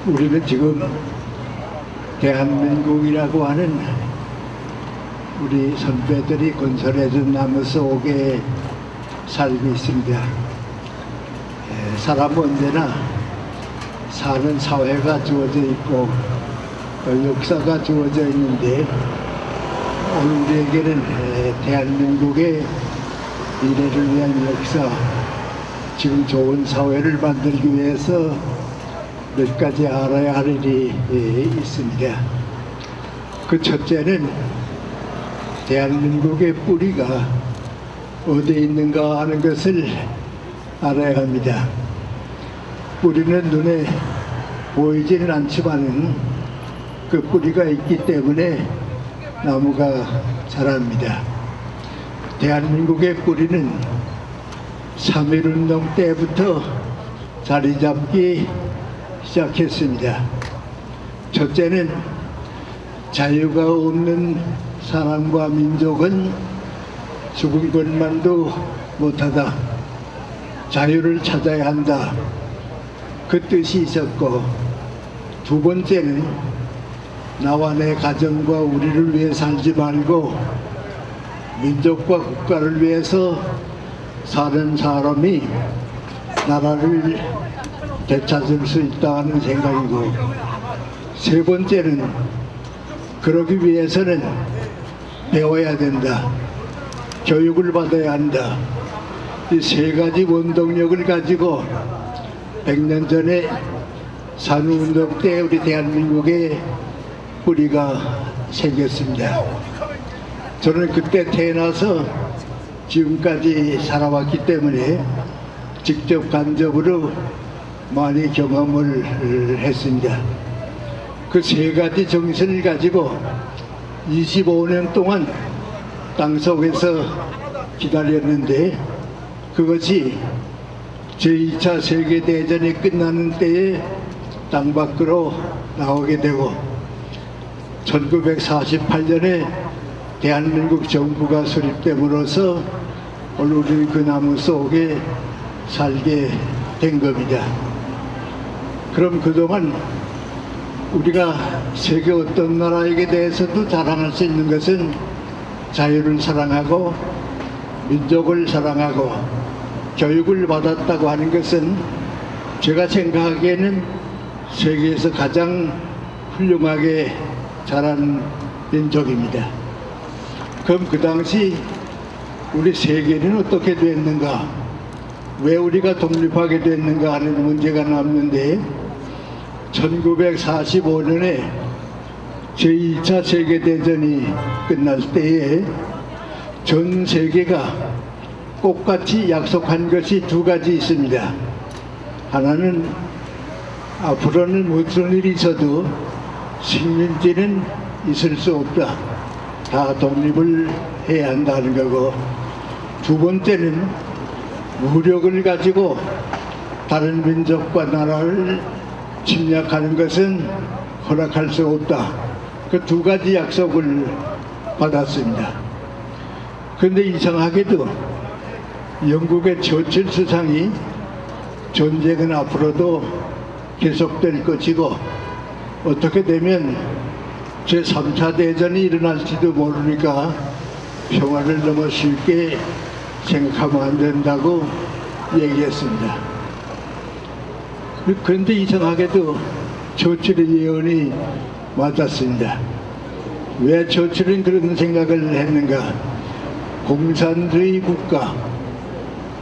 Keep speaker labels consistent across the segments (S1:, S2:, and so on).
S1: 우리는 지금 대한민국이라고 하는 우리 선배들이 건설해준 나무 속에 살고 있습니다. 사람은 언제나 사는 사회가 주어져 있고 또 역사가 주어져 있는데 오늘 우리에게는 대한민국의 미래를 위한 역사, 지금 좋은 사회를 만들기 위해서 몇 가지 알아야 할 일이 있습니다. 그 첫째는 대한민국의 뿌리가 어디에 있는가 하는 것을 알아야 합니다. 뿌리는 눈에 보이지는 않지만 그 뿌리가 있기 때문에 나무가 자랍니다. 대한민국의 뿌리는 3.1운동 때부터 자리 잡기 시작했습니다. 첫째는 자유가 없는 사람과 민족은 죽은 것만도 못하다. 자유를 찾아야 한다. 그 뜻이 있었고, 두 번째는 나와 내 가정과 우리를 위해 살지 말고 민족과 국가를 위해서 사는 사람이 나라를 되찾을 수 있다는 생각이고, 세 번째는 그러기 위해서는 배워야 된다. 교육을 받아야 한다. 이 세 가지 원동력을 가지고 100년 전에 산후운동 때 우리 대한민국의 뿌리가 생겼습니다. 저는 그때 태어나서 지금까지 살아왔기 때문에 직접 간접으로 많이 경험을 했습니다. 그 세 가지 정신을 가지고 25년 동안 땅속에서 기다렸는데, 그것이 제2차 세계대전이 끝나는 때에 땅 밖으로 나오게 되고 1948년에 대한민국 정부가 수립됨으로써 오늘 우리 그 나무 속에 살게 된 겁니다. 그럼 그동안 우리가 세계 어떤 나라에게 대해서도 자랑할 수 있는 것은 자유를 사랑하고 민족을 사랑하고 교육을 받았다고 하는 것은 제가 생각하기에는 세계에서 가장 훌륭하게 자란 민족입니다. 그럼 그 당시 우리 세계는 어떻게 됐는가, 왜 우리가 독립하게 됐는가 하는 문제가 남는데, 1945년에 제2차 세계대전이 끝날 때에 전 세계가 똑같이 약속한 것이 두 가지 있습니다. 하나는 앞으로는 무슨 일이 있어도 식민지는 있을 수 없다. 다 독립을 해야 한다는 거고, 두 번째는 무력을 가지고 다른 민족과 나라를 침략하는 것은 허락할 수 없다. 그 두 가지 약속을 받았습니다. 그런데 이상하게도 영국의 처칠 수상이 전쟁은 앞으로도 계속될 것이고 어떻게 되면 제3차 대전이 일어날지도 모르니까 평화를 너무 쉽게 생각하면 안 된다고 얘기했습니다. 그런데 이상하게도 처칠의 예언이 맞았습니다. 왜 처칠은 그런 생각을 했는가? 공산주의 국가,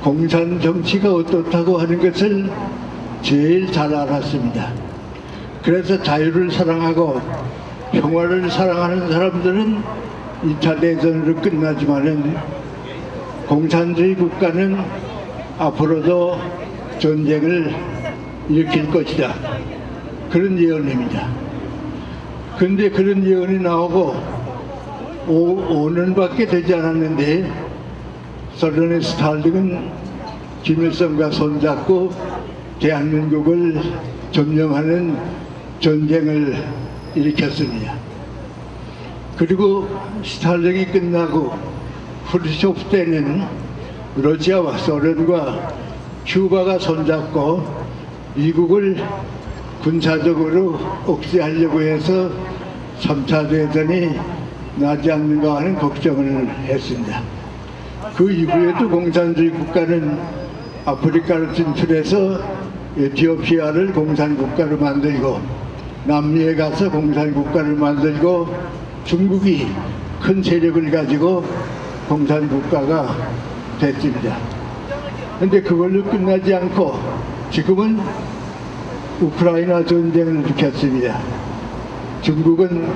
S1: 공산 정치가 어떻다고 하는 것을 제일 잘 알았습니다. 그래서 자유를 사랑하고 평화를 사랑하는 사람들은 2차 대전으로 끝나지만은 공산주의 국가는 앞으로도 전쟁을 일으킬 것이다. 그런 예언입니다. 그런데 그런 예언이 나오고 5년밖에 되지 않았는데 소련의 스탈린은 김일성과 손잡고 대한민국을 점령하는 전쟁을 일으켰습니다. 그리고 스탈린이 끝나고 후르쇼프 때는 러시아와 소련과 큐바가 손잡고 미국을 군사적으로 억제하려고 해서 3차 대전이 나지 않는가 하는 걱정을 했습니다. 그 이후에도 공산주의 국가는 아프리카로 진출해서 에티오피아를 공산국가로 만들고 남미에 가서 공산국가를 만들고 중국이 큰 세력을 가지고 공산국가가 됐습니다. 그런데 그걸로 끝나지 않고 지금은 우크라이나 전쟁을 일으켰습니다. 중국은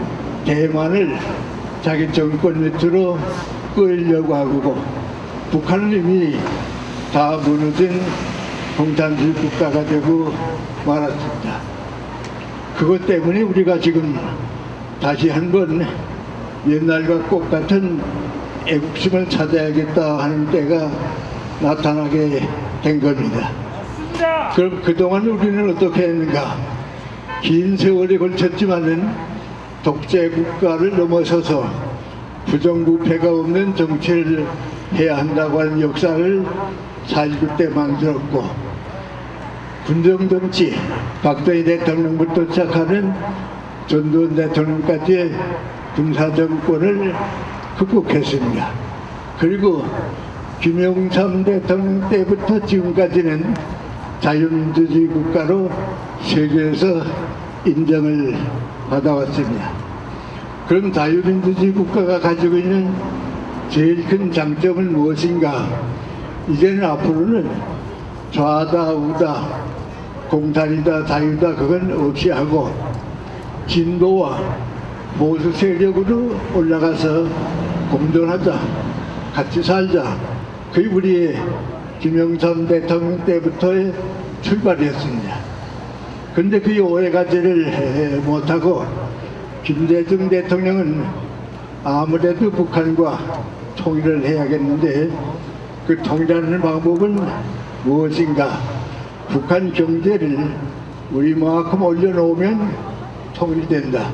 S1: 대만을 자기 정권 밑으로 끌려고 하고 북한은 이미 다 무너진 공산주의 국가가 되고 말았습니다. 그것 때문에 우리가 지금 다시 한번 옛날과 똑같은 애국심을 찾아야겠다 하는 때가 나타나게 된 겁니다. 그럼 그동안 우리는 어떻게 했는가? 긴 세월이 걸쳤지만은 독재 국가를 넘어서서 부정부패가 없는 정치를 해야 한다고 하는 역사를 4.19 때 만들었고, 군정정치, 박정희 대통령부터 시작하는 전두환 대통령까지의 군사정권을 극복했습니다. 그리고 김영삼 대통령 때부터 지금까지는 자유민주주의 국가로 세계에서 인정을 받아왔습니다. 그럼 자유민주주의 국가가 가지고 있는 제일 큰 장점은 무엇인가? 이제는 앞으로는 좌다 우다 공산이다 자유다 그건 없이 하고 진보와 보수 세력으로 올라가서 공존하자, 같이 살자. 그게 우리의 김영삼 대통령 때부터의 출발이었습니다. 그런데 그 오해가지를 못하고 김대중 대통령은 아무래도 북한과 통일을 해야겠는데 그 통일하는 방법은 무엇인가? 북한 경제를 우리만큼 올려놓으면 통일이 된다.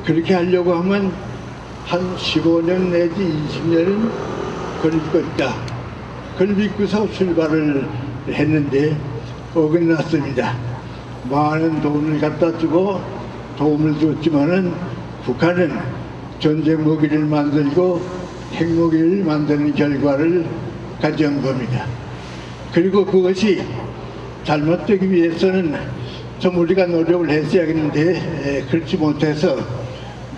S1: 그렇게 하려고 하면 한 15년 내지 20년은 걸릴 것이다. 그걸 믿고서 출발을 했는데 어긋났습니다. 많은 돈을 갖다 주고 도움을 줬지만은 북한은 전쟁 무기를 만들고 핵무기를 만드는 결과를 가져온 겁니다. 그리고 그것이 잘못되기 위해서는 좀 우리가 노력을 했어야겠는데 그렇지 못해서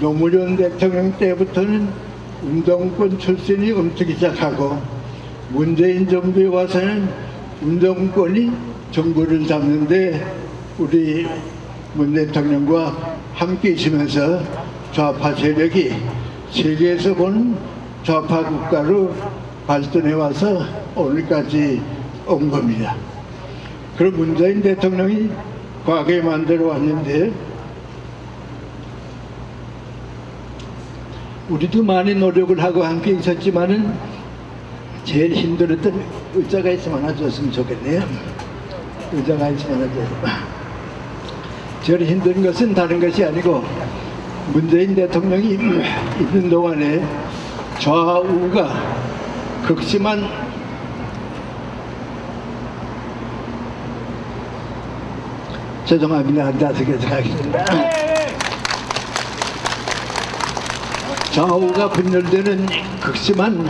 S1: 노무현 대통령 때부터는 운동권 출신이 움직이기 시작하고 문재인 정부에 와서는 운동권이 정부를 잡는데 우리 문 대통령과 함께 있으면서 좌파 세력이 세계에서 보는 좌파 국가로 발전해 와서 오늘까지 온 겁니다. 그럼 문재인 대통령이 과거에 만들어 왔는데 우리도 많이 노력을 하고 함께 있었지만은 제일 힘들었던 의자가 있으면 하나 줬으면 좋겠네요. 의자가 있으면 하나 줬으면. 제일 힘든 것은 다른 것이 아니고 문재인 대통령이 있는 동안에 좌우가 극심한 죄송합니다. 한 5개 하겠습니다. 좌우가 분열되는 극심한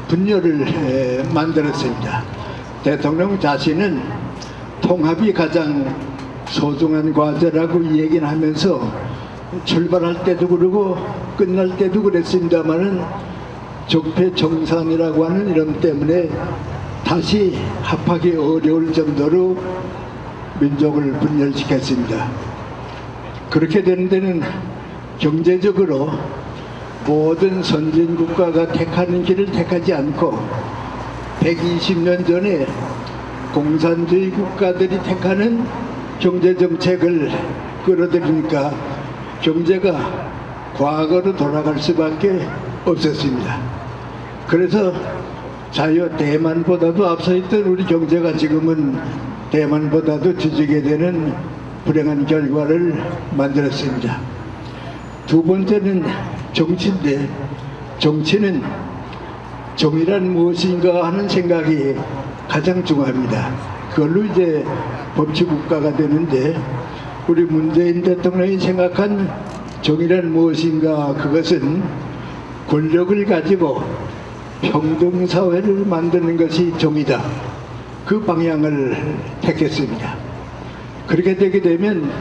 S1: 분열을 만들었습니다. 대통령 자신은 통합이 가장 소중한 과제라고 얘기는 하면서 출발할 때도 그러고 끝날 때도 그랬습니다만은 적폐청산이라고 하는 이름 때문에 다시 합하기 어려울 정도로 민족을 분열시켰습니다. 그렇게 되는 데는 경제적으로 모든 선진국가가 택하는 길을 택하지 않고 120년 전에 공산주의 국가들이 택하는 경제정책을 끌어들이니까 경제가 과거로 돌아갈 수밖에 없었습니다. 그래서 대만보다도 앞서 있던 우리 경제가 지금은 대만보다도 뒤지게 되는 불행한 결과를 만들었습니다. 두 번째는 정치인데 정치는 정의란 무엇인가 하는 생각이 가장 중요합니다. 그걸로 이제 법치국가가 되는데 우리 문재인 대통령이 생각한 정의란 무엇인가? 그것은 권력을 가지고 평등사회를 만드는 것이 정의다. 그 방향을 택했습니다. 그렇게 되게 되면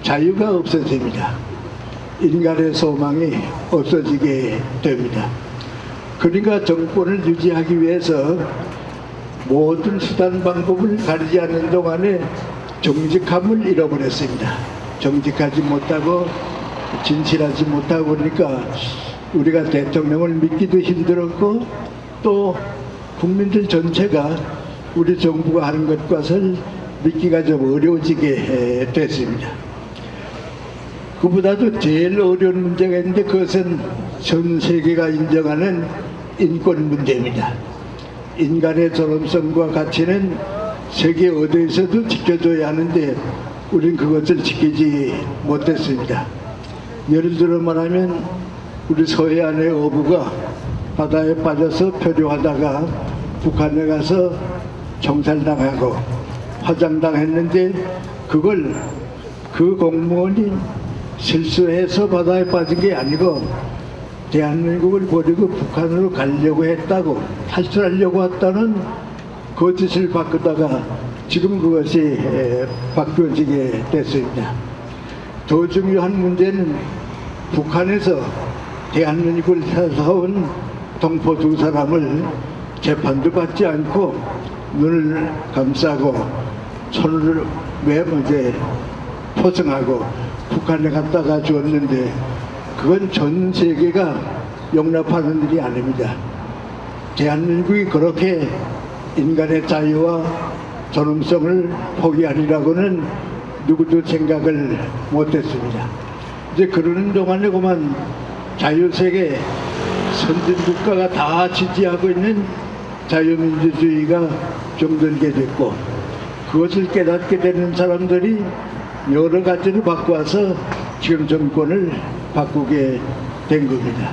S1: 자유가 없어집니다. 인간의 소망이 없어지게 됩니다. 그러니까 정권을 유지하기 위해서 모든 수단 방법을 가리지 않는 동안에 정직함을 잃어버렸습니다. 정직하지 못하고 진실하지 못하고 그러니까 우리가 대통령을 믿기도 힘들었고 또 국민들 전체가 우리 정부가 하는 것과는 믿기가 좀 어려워지게 됐습니다. 그보다도 제일 어려운 문제가 있는데 그것은 전 세계가 인정하는 인권 문제입니다. 인간의 존엄성과 가치는 세계 어디에서도 지켜줘야 하는데 우리는 그것을 지키지 못했습니다. 예를 들어 말하면 우리 서해안의 어부가 바다에 빠져서 표류하다가 북한에 가서 정살당하고 화장당했는데 그걸 그 공무원이 실수해서 바다에 빠진 게 아니고 대한민국을 버리고 북한으로 가려고 했다고 탈출하려고 했다는 거짓을 바꾸다가 지금 그것이 바뀌어지게 됐습니다. 더 중요한 문제는 북한에서 대한민국을 찾아온 동포 두 사람을 재판도 받지 않고 눈을 감싸고 손을 이제 포승하고 북한에 갖다가 줬는데 그건 전 세계가 용납하는 일이 아닙니다. 대한민국이 그렇게 인간의 자유와 존엄성을 포기하리라고는 누구도 생각을 못했습니다. 이제 그러는 동안에 그만 자유세계 선진국가가 다 지지하고 있는 자유민주주의가 정들게 됐고 그것을 깨닫게 되는 사람들이 여러 가지로 바꿔서 지금 정권을 바꾸게 된 겁니다.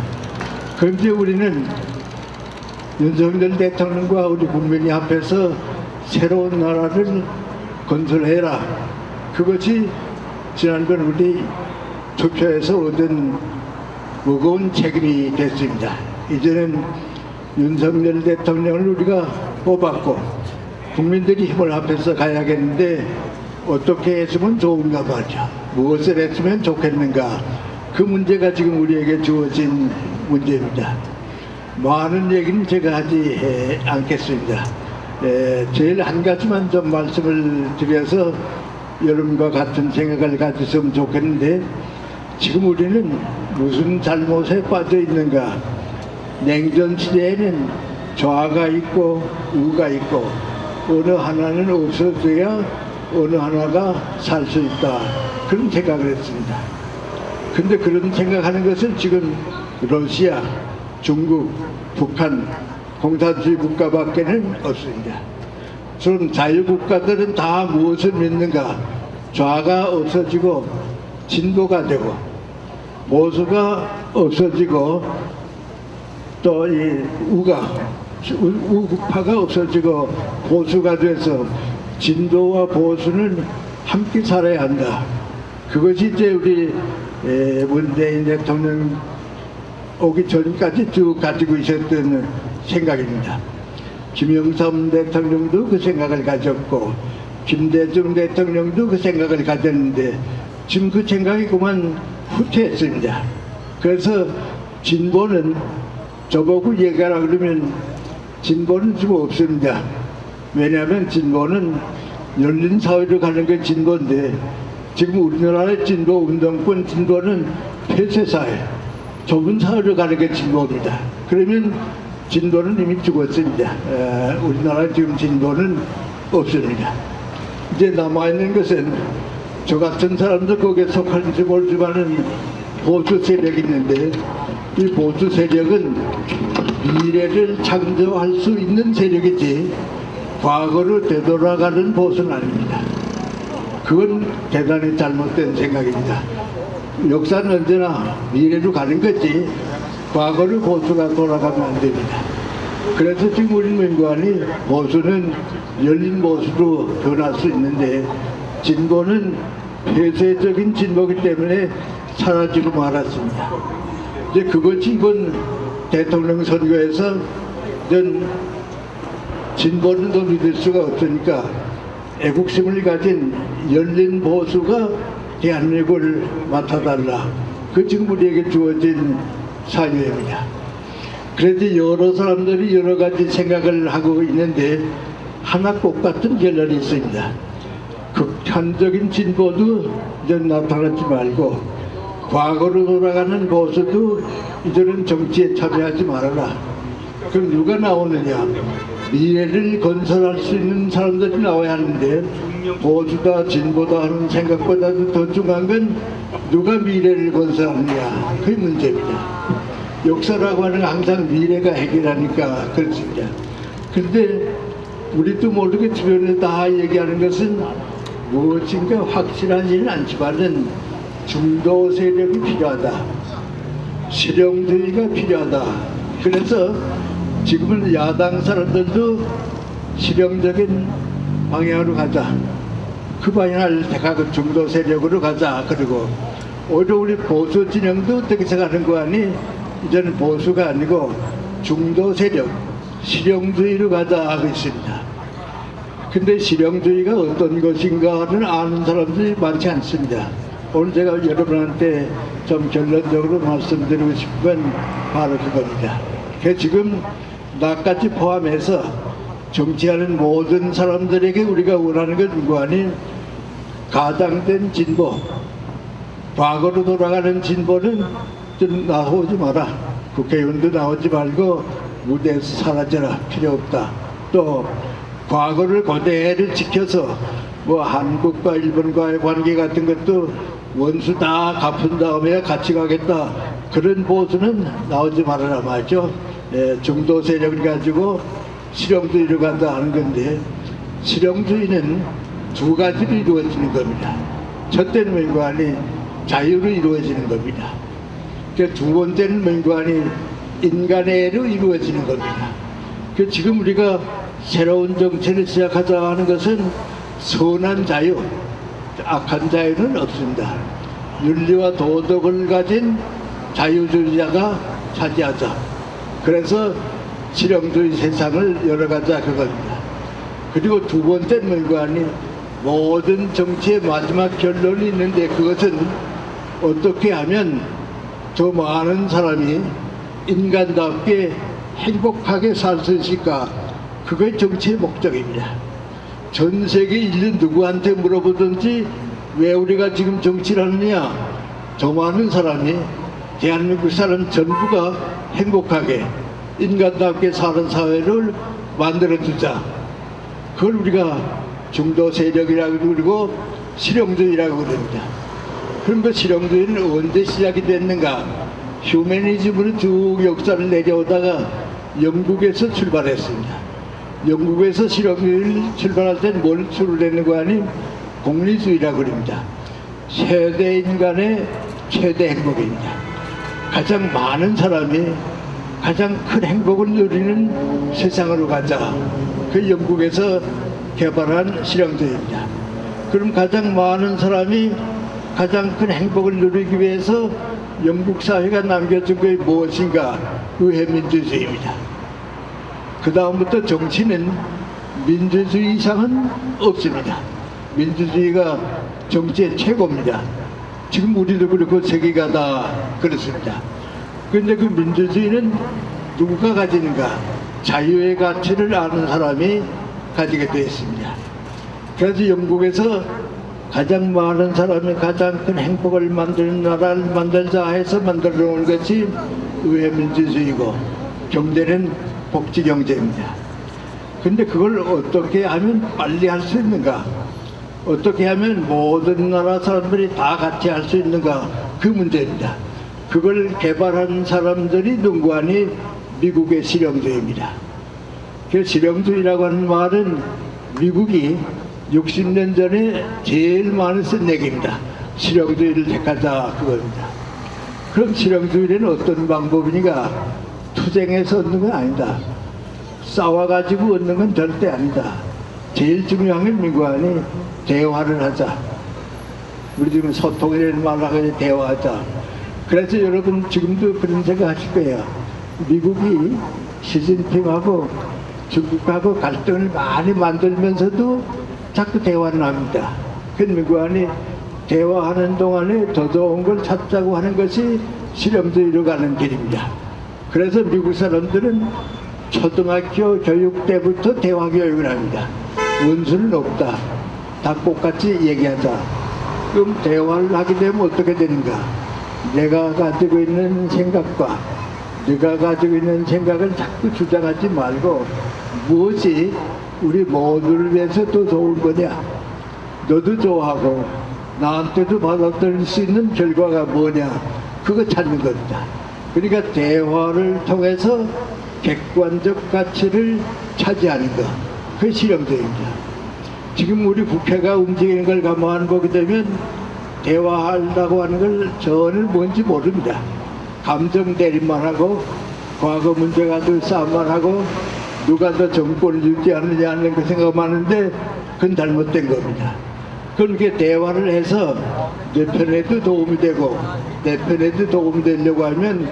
S1: 그런데 우리는 윤석열 대통령과 우리 국민이 앞에서 새로운 나라를 건설해라. 그것이 지난번 우리 투표에서 얻은 무거운 책임이 됐습니다. 이제는 윤석열 대통령을 우리가 뽑았고 국민들이 힘을 합해서 가야겠는데 어떻게 했으면 좋은가 말이죠. 무엇을 했으면 좋겠는가. 그 문제가 지금 우리에게 주어진 문제입니다. 많은 얘기는 제가 하지 않겠습니다. 제일 한 가지만 좀 말씀을 드려서 여러분과 같은 생각을 가졌으면 좋겠는데 지금 우리는 무슨 잘못에 빠져 있는가. 냉전 시대에는 좌가 있고 우가 있고 어느 하나는 없어져야 어느 하나가 살 수 있다. 그런 생각을 했습니다. 근데 그런 생각하는 것은 지금 러시아, 중국, 북한, 공산주의 국가밖에는 없습니다. 그럼 자유국가들은 다 무엇을 믿는가? 좌가 없어지고 진보가 되고 보수가 없어지고 또 이 우파가 없어지고 보수가 돼서 진보와 보수는 함께 살아야 한다. 그것이 이제 우리 문재인 대통령 오기 전까지 쭉 가지고 있었던 생각입니다. 김영삼 대통령도 그 생각을 가졌고 김대중 대통령도 그 생각을 가졌는데 지금 그 생각이 그만 후퇴했습니다. 그래서 진보는 저보고 얘기하라 그러면 진보는 지금 없습니다. 왜냐하면 진보는 열린 사회로 가는 게 진보인데 지금 우리나라의 진보 운동권 진보는 폐쇄사회, 좁은 사회로 가는 게 진보입니다. 그러면 진보는 이미 죽었습니다. 우리나라 지금 진보는 없습니다. 이제 남아있는 것은 저 같은 사람도 거기에 속하는지 모르지만은 보수 세력이 있는데 이 보수 세력은 미래를 창조할 수 있는 세력이지 과거로 되돌아가는 보수는 아닙니다. 그건 대단히 잘못된 생각입니다. 역사는 언제나 미래로 가는 거지 과거로 보수가 돌아가면 안 됩니다. 그래서 지금 우리 민관이 보수는 열린 모습으로 변할 수 있는데 진보는 폐쇄적인 진보이기 때문에 사라지고 말았습니다. 이제 그것이 이번 대통령 선거에서 이런 진보는 더 믿을 수가 없으니까 애국심을 가진 열린 보수가 대한민국을 맡아달라. 그 지금 우리에게 주어진 사유입니다. 그래도 여러 사람들이 여러 가지 생각을 하고 있는데 하나 똑같은 결론이 있습니다. 극단적인 진보도 이제 나타나지 말고 과거로 돌아가는 보수도 이제는 정치에 참여하지 말아라. 그럼 누가 나오느냐? 미래를 건설할 수 있는 사람들이 나와야 하는데 보수다 진보다 하는 생각보다도 더 중요한 건 누가 미래를 건설하느냐. 그게 문제입니다. 역사라고 하는 건 항상 미래가 해결하니까 그렇습니다. 그런데 우리도 모르게 주변에 다 얘기하는 것은 무엇인가 확실하지는 않지만은 중도 세력이 필요하다. 실용주의가 필요하다. 그래서 지금은 야당 사람들도 실용적인 방향으로 가자. 그 방향을 택하고 중도 세력으로 가자. 그리고 오히려 우리 보수 진영도 어떻게 생각하는 거 아니? 이제는 보수가 아니고 중도 세력, 실용주의로 가자 하고 있습니다. 근데 실용주의가 어떤 것인가를 아는 사람들이 많지 않습니다. 오늘 제가 여러분한테 좀 결론적으로 말씀드리고 싶은 건 바로 그겁니다. 그 지금 나까지 포함해서 정치하는 모든 사람들에게 우리가 원하는 건 누구 아닌 가장된 진보, 과거로 돌아가는 진보는 좀 나오지 마라. 국회의원도 나오지 말고 무대에서 사라져라. 필요 없다. 또 과거를 그대로 지켜서 뭐 한국과 일본과의 관계 같은 것도 원수 다 갚은 다음에 같이 가겠다. 그런 보수는 나오지 말아라 말이죠. 중도 세력을 가지고 실용주의로 간다 하는 건데 실용주의는 두 가지로 이루어지는 겁니다. 첫째는 맹관이 자유로 이루어지는 겁니다. 두 번째는 맹관이 인간애로 이루어지는 겁니다. 지금 우리가 새로운 정치를 시작하자 하는 것은 선한 자유, 악한 자유는 없습니다. 윤리와 도덕을 가진 자유주의자가 차지하자. 그래서 실용주의 세상을 열어가자 그겁니다. 그리고 두 번째는 맹관이 모든 정치의 마지막 결론이 있는데 그것은 어떻게 하면 더 많은 사람이 인간답게 행복하게 살 수 있을까? 그게 정치의 목적입니다. 전 세계 인류 누구한테 물어보든지 왜 우리가 지금 정치를 하느냐? 더 많은 사람이 대한민국 사람 전부가 행복하게 인간답게 사는 사회를 만들어주자. 그걸 우리가 중도 세력이라고 그러고 실용주의라고 그럽니다. 그럼 그 실용주의는 언제 시작이 됐는가? 휴머니즘으로 쭉 역사를 내려오다가 영국에서 출발했습니다. 영국에서 실용주의를 출발할 때는 뭘 출발했는 거 아니? 공리주의라고 그럽니다. 최대 인간의 최대 행복입니다. 가장 많은 사람이 가장 큰 행복을 누리는 세상으로 가자. 그 영국에서 개발한 실용주의입니다. 그럼 가장 많은 사람이 가장 큰 행복을 누리기 위해서 영국 사회가 남겨준 게 무엇인가? 의회민주주의입니다. 그 다음부터 정치는 민주주의 이상은 없습니다. 민주주의가 정치의 최고입니다. 지금 우리도 그렇고 세계가 다 그렇습니다. 그런데 그 민주주의는 누가 가지는가? 자유의 가치를 아는 사람이 가지게 되어 있습니다. 그래서 영국에서 가장 많은 사람이 가장 큰 행복을 만드는 나라를 만들자 해서 만들어 놓은 것이 의회민주주의고 경제는 복지경제입니다. 근데 그걸 어떻게 하면 빨리 할 수 있는가? 어떻게 하면 모든 나라 사람들이 다 같이 할 수 있는가? 그 문제입니다. 그걸 개발한 사람들이 누구 아니 미국의 실용주의입니다. 그 실용주의라고 하는 말은 미국이 60년 전에 제일 많이 쓴 얘기입니다. 실용주의를 택하자 그겁니다. 그럼 실용주의는 어떤 방법이니까 투쟁해서 얻는 건 아니다. 싸워가지고 얻는 건 절대 아니다. 제일 중요한 건 민관이 대화를 하자. 우리 지금 소통이라는 말을 하고 대화하자. 그래서 여러분 지금도 그런 생각 하실 거예요. 미국이 시진핑하고 중국하고 갈등을 많이 만들면서도 자꾸 대화를 합니다. 그 민관이 대화하는 동안에 더 좋은 걸 찾자고 하는 것이 실험도 이뤄가는 길입니다. 그래서 미국 사람들은 초등학교 교육 때부터 대화 교육을 합니다. 원수는 없다. 다 똑같이 얘기하자. 그럼 대화를 하게 되면 어떻게 되는가? 내가 가지고 있는 생각과 네가 가지고 있는 생각을 자꾸 주장하지 말고 무엇이 우리 모두를 위해서 더 좋은 거냐? 너도 좋아하고 나한테도 받아들일 수 있는 결과가 뭐냐? 그거 찾는 겁니다. 그러니까 대화를 통해서 객관적 가치를 차지하는 것, 그게 실험적입니다. 지금 우리 국회가 움직이는 걸 감안해 보게 되면 대화하려고 하는 걸 전혀 뭔지 모릅니다. 감정 대립만 하고 과거 문제 가지고 싸움만 하고 누가 더 정권을 유지하느냐 하는 그 생각만 하는데 그건 잘못된 겁니다. 그렇게 대화를 해서 내 편에도 도움이 되고 내 편에도 도움이 되려고 하면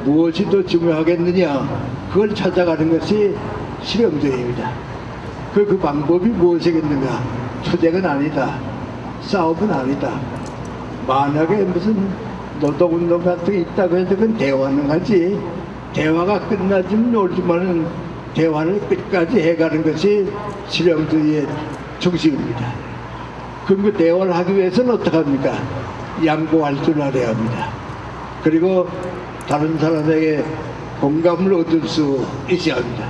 S1: 무엇이 더 중요하겠느냐, 그걸 찾아가는 것이 실험적입니다. 그 방법이 무엇이겠는가? 투쟁은 아니다. 싸움은 아니다. 만약에 무슨 노동운동 같은 게 있다고 해도 그건 대화는 하지. 대화가 끝나지는 모르지만은 대화를 끝까지 해가는 것이 실험주의의 중심입니다. 그럼 그 대화를 하기 위해서는 어떻게 합니까? 양보할 줄 알아야 합니다. 그리고 다른 사람에게 공감을 얻을 수 있어야 합니다.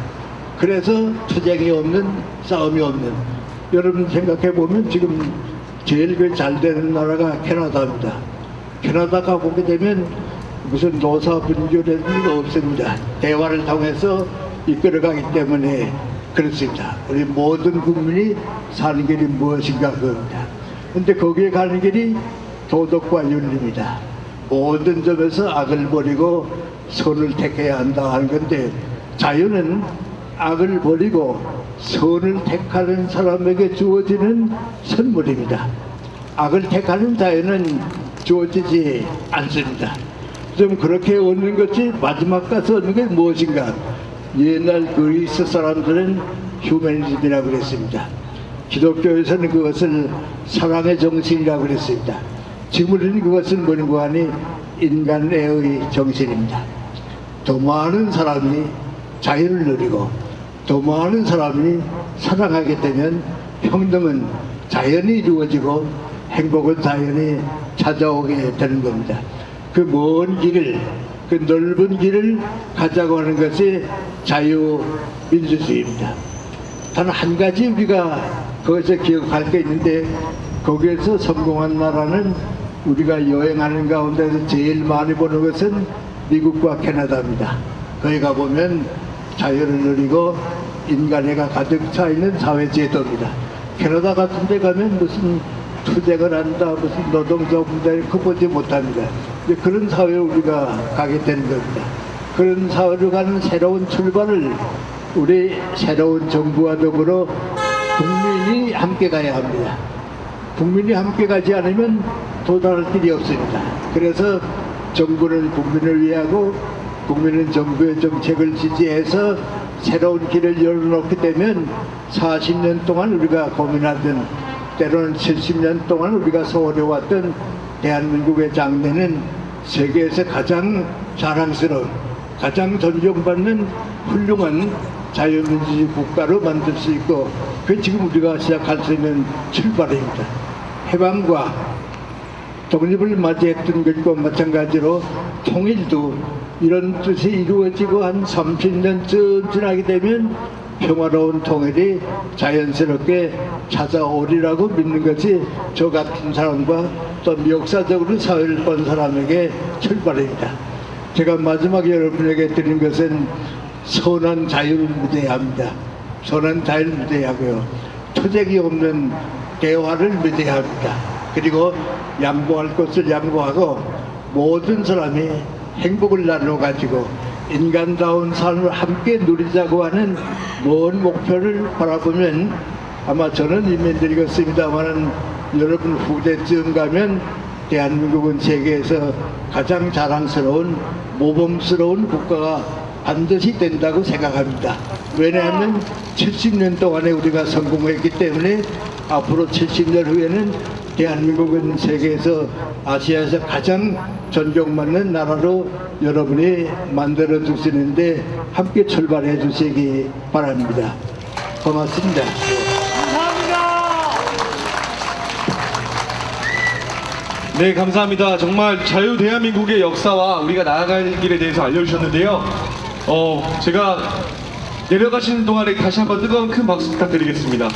S1: 그래서 투쟁이 없는, 싸움이 없는. 여러분 생각해 보면 지금 제일 잘 되는 나라가 캐나다입니다. 캐나다가 보게 되면 무슨 노사 분규라는 게 없습니다. 대화를 통해서 이끌어가기 때문에 그렇습니다. 우리 모든 국민이 사는 길이 무엇인가 그겁니다. 근데 거기에 가는 길이 도덕과 윤리입니다. 모든 점에서 악을 버리고 선을 택해야 한다 하는 건데, 자유는 악을 버리고 선을 택하는 사람에게 주어지는 선물입니다. 악을 택하는 자유는 주어지지 않습니다. 좀 그렇게 얻는 것이 마지막 가서 얻는 게 무엇인가? 옛날 그리스 사람들은 휴머니즘이라고 그랬습니다. 기독교에서는 그것을 사랑의 정신이라고 그랬습니다. 지금 우리는 그것은 뭐는고 하니 인간애의 정신입니다. 더 많은 사람이 자유를 누리고 더 많은 사람이 사랑하게 되면 평등은 자연히 이루어지고 행복은 자연히 찾아오게 되는 겁니다. 그 먼 길을, 그 넓은 길을 가자고 하는 것이 자유민주주의입니다. 단 한 가지 우리가 거기서 기억할 게 있는데, 거기에서 성공한 나라는 우리가 여행하는 가운데서 제일 많이 보는 것은 미국과 캐나다입니다. 거기 가보면 자유를 누리고 인간애가 가득 차 있는 사회제도입니다. 캐나다 같은 데 가면 무슨 투쟁을 한다, 무슨 노동자분들 그거 보지 못합니다. 그런 사회에 우리가 가게 되는 겁니다. 그런 사회로 가는 새로운 출발을 우리 새로운 정부와 더불어 국민이 함께 가야 합니다. 국민이 함께 가지 않으면 도달할 길이 없습니다. 그래서 정부는 국민을 위하고 국민은 정부의 정책을 지지해서 새로운 길을 열어놓게 되면 40년 동안 우리가 고민하던, 때로는 70년 동안 우리가 소원해왔던 대한민국의 장래는 세계에서 가장 자랑스러운, 가장 존경받는 훌륭한 자유민주주의 국가로 만들 수 있고, 그게 지금 우리가 시작할 수 있는 출발입니다. 해방과 독립을 맞이했던 것과 마찬가지로 통일도 이런 뜻이 이루어지고 한 30년쯤 지나게 되면 평화로운 통일이 자연스럽게 찾아오리라고 믿는 것이 저 같은 사람과 또 역사적으로 사회를 본 사람에게 출발입니다. 제가 마지막에 여러분에게 드린 것은 선한 자유를 믿어야 합니다. 선한 자유를 믿어야 하고요. 투쟁이 없는 대화를 믿어야 합니다. 그리고 양보할 것을 양보하고 모든 사람이 행복을 나누어 가지고 인간다운 삶을 함께 누리자고 하는 먼 목표를 바라보면 아마 저는 이미 늙었습니다만은 여러분 후대쯤 가면 대한민국은 세계에서 가장 자랑스러운 모범스러운 국가가 반드시 된다고 생각합니다. 왜냐하면 70년 동안에 우리가 성공했기 때문에 앞으로 70년 후에는 대한민국은 세계에서 아시아에서 가장 존경받는 나라로 여러분이 만들어 주시는데 함께 출발해 주시기 바랍니다. 고맙습니다.
S2: 네, 감사합니다. 정말 자유 대한민국의 역사와 우리가 나아갈 길에 대해서 알려주셨는데요. 제가 내려가시는 동안에 다시 한번 뜨거운 큰 박수 부탁드리겠습니다.